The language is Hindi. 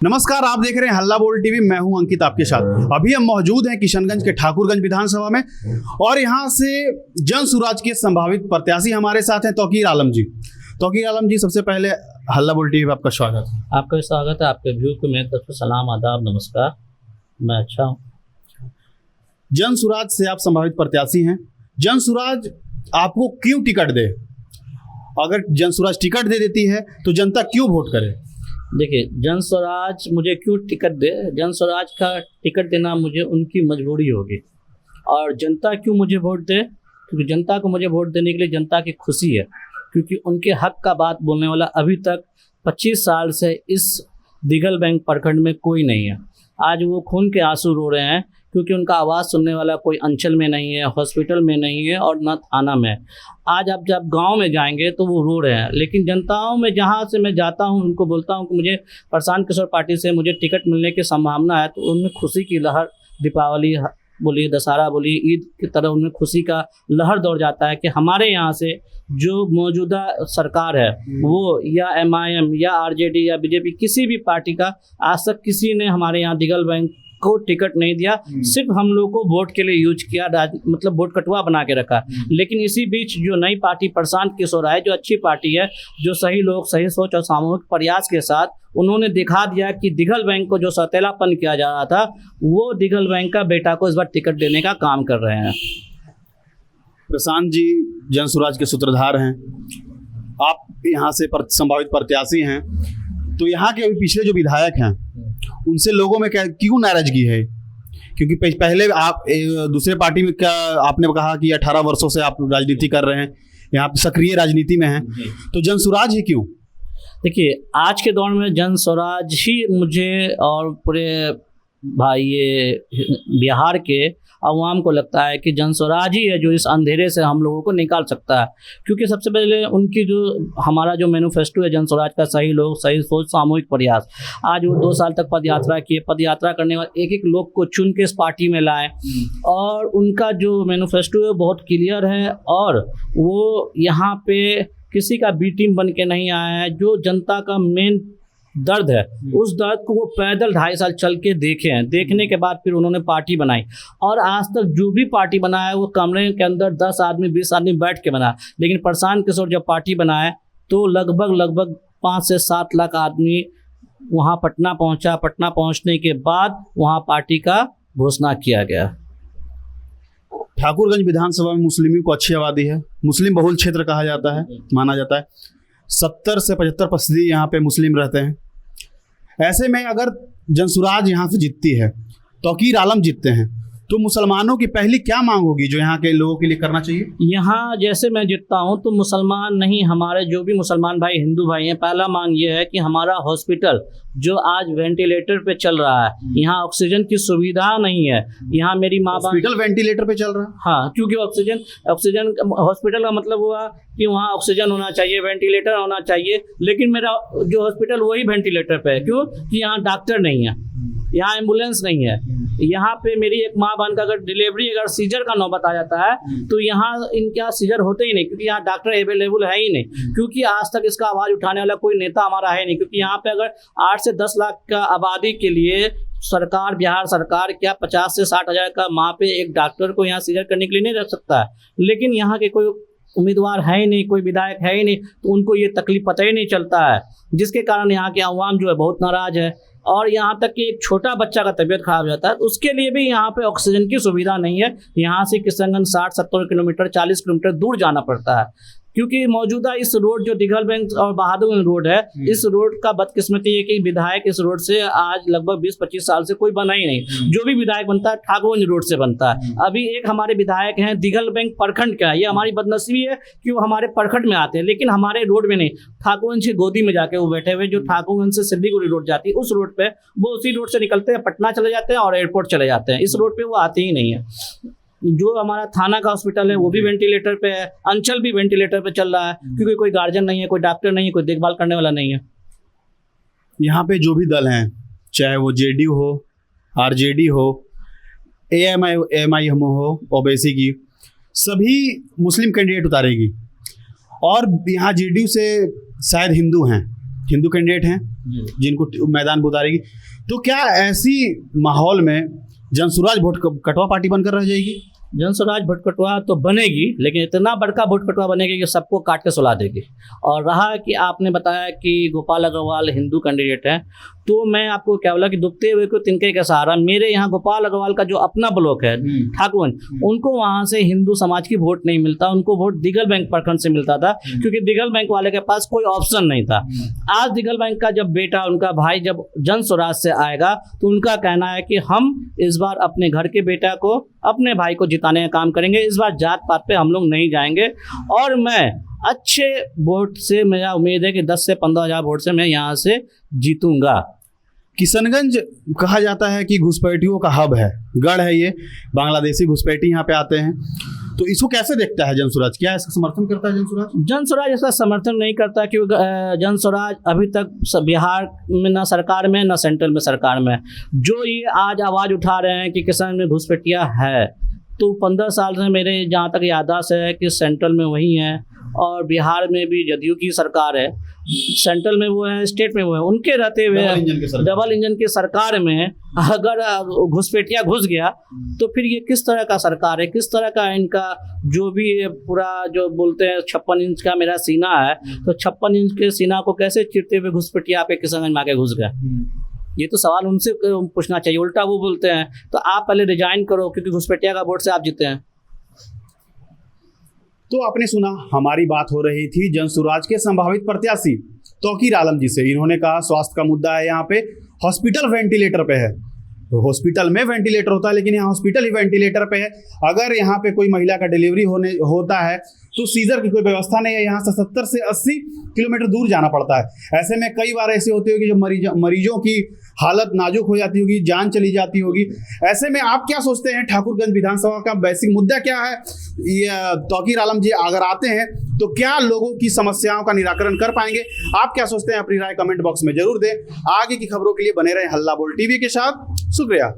नमस्कार, आप देख रहे हैं हल्ला बोल टीवी। मैं हूं अंकित आपके साथ। अभी हम मौजूद हैं किशनगंज के ठाकुरगंज विधानसभा में और यहां से जन सुराज के संभावित प्रत्याशी हमारे साथ हैं तौकीर आलम जी। तौकीर आलम जी, सबसे पहले हल्ला बोल टीवी में आपका स्वागत है। आपका भी स्वागत है। आपके व्यू को मेरी तरफ से सलाम, आदाब, नमस्कार। मैं अच्छा हूँ। जन सुराज से आप संभावित प्रत्याशी हैं। जन सुराज आपको क्यों टिकट दे? अगर जन सुराज टिकट दे देती है तो जनता क्यों वोट करे? देखिए, जन स्वराज मुझे क्यों टिकट दे, जन स्वराज का टिकट देना मुझे उनकी मजबूरी होगी। और जनता क्यों मुझे वोट दे? क्योंकि जनता को मुझे वोट देने के लिए जनता की खुशी है, क्योंकि उनके हक का बात बोलने वाला अभी तक 25 साल से इस दिघल बैंक प्रखंड में कोई नहीं है। आज वो खून के आंसू रो रहे हैं क्योंकि उनका आवाज़ सुनने वाला कोई अंचल में नहीं है, हॉस्पिटल में नहीं है और न थाना में। आज आप जब गांव में जाएंगे तो वो रो रहे हैं, लेकिन जनताओं में जहां से मैं जाता हूं, उनको बोलता हूं कि मुझे प्रशांत किशोर पार्टी से मुझे टिकट मिलने की संभावना है, तो उनमें खुशी की लहर, दीपावली बोलिए, दशहरा बोलिए, ईद की तरह उनमें खुशी का लहर दौड़ जाता है कि हमारे यहाँ से जो मौजूदा सरकार है वो या MIM या RJD या BJP किसी भी पार्टी का आज तक किसी ने हमारे यहाँ दिघल बैंक को टिकट नहीं दिया। सिर्फ हम लोग को वोट के लिए यूज किया, मतलब वोट कटुआ बना के रखा। लेकिन इसी बीच जो नई पार्टी प्रशांत किशोर है, जो अच्छी पार्टी है, जो सही लोग, सही सोच और सामूहिक प्रयास के साथ उन्होंने दिखा दिया कि दिघल बैंक को जो सौतेलापन किया जा रहा था, वो दिघल बैंक का बेटा को इस बार टिकट देने का काम कर रहे हैं। प्रशांत जी जन सुराज के सूत्रधार हैं, आप यहाँ से संभावित प्रत्याशी हैं, तो यहाँ के अभी पिछले जो विधायक हैं उनसे लोगों में क्या क्यों नाराजगी है? क्योंकि पहले आप दूसरे पार्टी में क्या आपने कहा कि 18 वर्षों से आप राजनीति कर रहे हैं, यहाँ पे सक्रिय राजनीति में हैं, तो जन सुराज ही क्यों? देखिए, आज के दौर में जन स्वराज ही मुझे और पूरे भाई ये बिहार के अवाम को लगता है कि जन स्वराज ही है जो इस अंधेरे से हम लोगों को निकाल सकता है। क्योंकि सबसे पहले उनकी जो हमारा जो मैनिफेस्टो है जन स्वराज का, सही लोग, सही सोच, सामूहिक प्रयास। आज वो 2 साल तक पदयात्रा किए, पदयात्रा करने वाले एक एक लोग को चुन के इस पार्टी में लाए और उनका जो मैनिफेस्टो है बहुत क्लियर है और वो यहाँ पे किसी का बी टीम बन के नहीं आया है। जो जनता का मेन दर्द है, उस दर्द को वो पैदल 2.5 साल चल के देखे हैं। देखने के बाद फिर उन्होंने पार्टी बनाई और आज तक जो भी पार्टी बनाया है वो कमरे के अंदर 10 आदमी 20 आदमी बैठ के बनाया। लेकिन प्रशांत किशोर जब पार्टी बनाया तो लगभग 5 से 7 लाख आदमी वहाँ पटना पहुँचा। पटना पहुँचने के बाद वहाँ पार्टी का घोषणा किया गया। ठाकुरगंज विधानसभा में मुस्लिमों को अच्छी आबादी है, मुस्लिम बहुल क्षेत्र कहा जाता है, माना जाता है। 70 से 75% यहाँ पे मुस्लिम रहते हैं। ऐसे में अगर जन सुराज यहाँ से जीतती है, तौकीर आलम जीतते हैं, तो मुसलमानों की पहली क्या मांग होगी जो यहाँ के लोगों के लिए करना चाहिए? यहाँ जैसे मैं जीतता हूँ तो मुसलमान नहीं, हमारे जो भी मुसलमान भाई, हिंदू भाई हैं, पहला मांग ये है कि हमारा हॉस्पिटल जो आज वेंटिलेटर पे चल रहा है, यहाँ ऑक्सीजन की सुविधा नहीं है। यहाँ मेरी माँ बाप हॉस्पिटल वेंटिलेटर पे चल रहा है। हाँ, क्योंकि ऑक्सीजन हॉस्पिटल का मतलब हुआ कि वहाँ ऑक्सीजन होना चाहिए, वेंटिलेटर होना चाहिए। लेकिन मेरा जो हॉस्पिटल वही वेंटिलेटर पे है। क्यों? कि यहाँ डॉक्टर नहीं है, यहाँ एम्बुलेंस नहीं है। यहाँ पे मेरी एक माँ बहन का अगर डिलीवरी, अगर सीजर का नौबत आ जाता है तो यहाँ इनके यहाँ सीजर होते ही नहीं, क्योंकि यहाँ डॉक्टर अवेलेबल है ही नहीं। क्योंकि आज तक इसका आवाज़ उठाने वाला कोई नेता हमारा है नहीं। क्योंकि यहाँ पे अगर 8 से 10 लाख का आबादी के लिए सरकार, बिहार सरकार क्या 50 से 60 हज़ार का वहाँ पे एक डॉक्टर को यहाँ सीजर करने के लिए नहीं रख सकता है। लेकिन यहाँ के कोई उम्मीदवार है ही नहीं, कोई विधायक है ही नहीं, तो उनको ये तकलीफ पता ही नहीं चलता है, जिसके कारण यहाँ के अवाम जो है बहुत नाराज है। और यहाँ तक कि एक छोटा बच्चा का तबीयत खराब हो जाता है तो उसके लिए भी यहाँ पे ऑक्सीजन की सुविधा नहीं है। यहाँ से किशनगंज 60-70 किलोमीटर, 40 किलोमीटर दूर जाना पड़ता है। क्योंकि मौजूदा इस रोड जो दिघल बैंक और बहादुरगंज रोड है, इस रोड का बदकिस्मती है कि विधायक इस रोड से आज लगभग 20-25 साल से कोई बना ही नहीं। जो भी विधायक बनता है ठाकुरगंज रोड से बनता है। अभी एक हमारे विधायक हैं दिघल बैंक प्रखंड का, ये हमारी बदनसीबी है कि वो हमारे प्रखंड में आते हैं लेकिन हमारे रोड में नहीं, ठाकुरगंज की गोदी में जाके वो बैठे हुए। जो ठाकुरगंज से सिल्लीगुड़ी रोड जाती है, उस रोड पे वो उसी रोड से निकलते हैं, पटना चले जाते हैं और एयरपोर्ट चले जाते हैं। इस रोड पे वो आते ही नहीं है। जो हमारा थाना का हॉस्पिटल है वो भी वेंटिलेटर पे है, अंचल भी वेंटिलेटर पे चल रहा है, क्योंकि कोई गार्जियन नहीं है, कोई डॉक्टर नहीं है, कोई देखभाल करने वाला नहीं है। यहाँ पे जो भी दल हैं, चाहे वो JDU हो, RJD हो, MIM हो, ओबीसी की, सभी मुस्लिम कैंडिडेट उतारेगी। और यहाँ JDU से शायद हिंदू हैं, हिंदू कैंडिडेट हैं जिनको मैदान में उतारेगी। तो क्या ऐसी माहौल में जनसुराज वोट कटवा पार्टी बनकर रह जाएगी? जनसुराज भोट कटवा तो बनेगी, लेकिन इतना बड़का भोट कटवा बनेगी कि सबको काट के सुला देगी। और रहा कि आपने बताया कि गोपाल अग्रवाल हिंदू कैंडिडेट हैं, तो मैं आपको क्या बोला कि डूबते हुए को तिनके का सहारा। मेरे यहाँ गोपाल अग्रवाल का जो अपना ब्लॉक है ठाकुरगंज, उनको वहाँ से हिंदू समाज की वोट नहीं मिलता, उनको वोट दिगल बैंक प्रखंड से मिलता था, क्योंकि दिगल बैंक वाले के पास कोई ऑप्शन नहीं था। आज दिगल बैंक का जब बेटा, उनका भाई जब जनसुराज से आएगा, तो उनका कहना है कि हम इस बार अपने घर के बेटा को, अपने भाई को जिताने का काम करेंगे, इस बार जात पात पे हम लोग नहीं जाएंगे। और मैं अच्छे वोट से, मेरा उम्मीद है कि 10 से 15 हज़ार वोट से मैं यहाँ से जीतूंगा। किशनगंज कहा जाता है कि घुसपैठियों का हब है, गढ़ है ये, बांग्लादेशी घुसपैठी यहाँ पे आते हैं। तो इसको कैसे देखता है जनसुराज? क्या इसका समर्थन करता है जनसुराज? जनसुराज इसका समर्थन नहीं करता, क्योंकि जनसुराज अभी तक बिहार में ना सरकार में, ना सेंट्रल में सरकार में। जो ये आज आवाज़ उठा रहे हैं कि किसान में घुसपैठिया है, तो 15 साल से मेरे जहाँ तक याददाश्त है कि सेंट्रल में वही है, और बिहार में भी जदयू की सरकार है, सेंट्रल में वो है, स्टेट में वो है। उनके रहते हुए डबल इंजन की सरकार में अगर घुसपैठिया घुस गया, तो फिर ये किस तरह का सरकार है, किस तरह का इनका जो भी पूरा जो बोलते हैं 56 इंच का मेरा सीना है, तो 56 इंच के सीना को कैसे चिरते हुए घुसपैठिया आपके किशनगंज में आके घुस गया? ये तो सवाल उनसे पूछना चाहिए। उल्टा वो बोलते हैं तो आप पहले रिजाइन करो, क्योंकि घुसपैठिया का वोट से आप जीते हैं। तो आपने सुना, हमारी बात हो रही थी जनसुराज के संभावित प्रत्याशी तौकीर आलम जी से। इन्होंने कहा स्वास्थ्य का मुद्दा है, यहाँ पे हॉस्पिटल वेंटिलेटर पे है। हॉस्पिटल में वेंटिलेटर होता है, लेकिन यहाँ हॉस्पिटल ही वेंटिलेटर पे है। अगर यहाँ पे कोई महिला का डिलीवरी होता है तो सीजर की कोई व्यवस्था नहीं है, यहाँ से 70 से 80 किलोमीटर दूर जाना पड़ता है। ऐसे में कई बार ऐसे होते होगी जब मरीजों की हालत नाजुक हो जाती होगी, जान चली जाती होगी। ऐसे में आप क्या सोचते हैं, ठाकुरगंज विधानसभा का बेसिक मुद्दा क्या है? ये तौकीर आलम जी अगर आते हैं तो क्या लोगों की समस्याओं का निराकरण कर पाएंगे? आप क्या सोचते हैं? अपनी राय कमेंट बॉक्स में जरूर दें। आगे की खबरों के लिए बने रहें हल्ला बोल टीवी के साथ। शुक्रिया।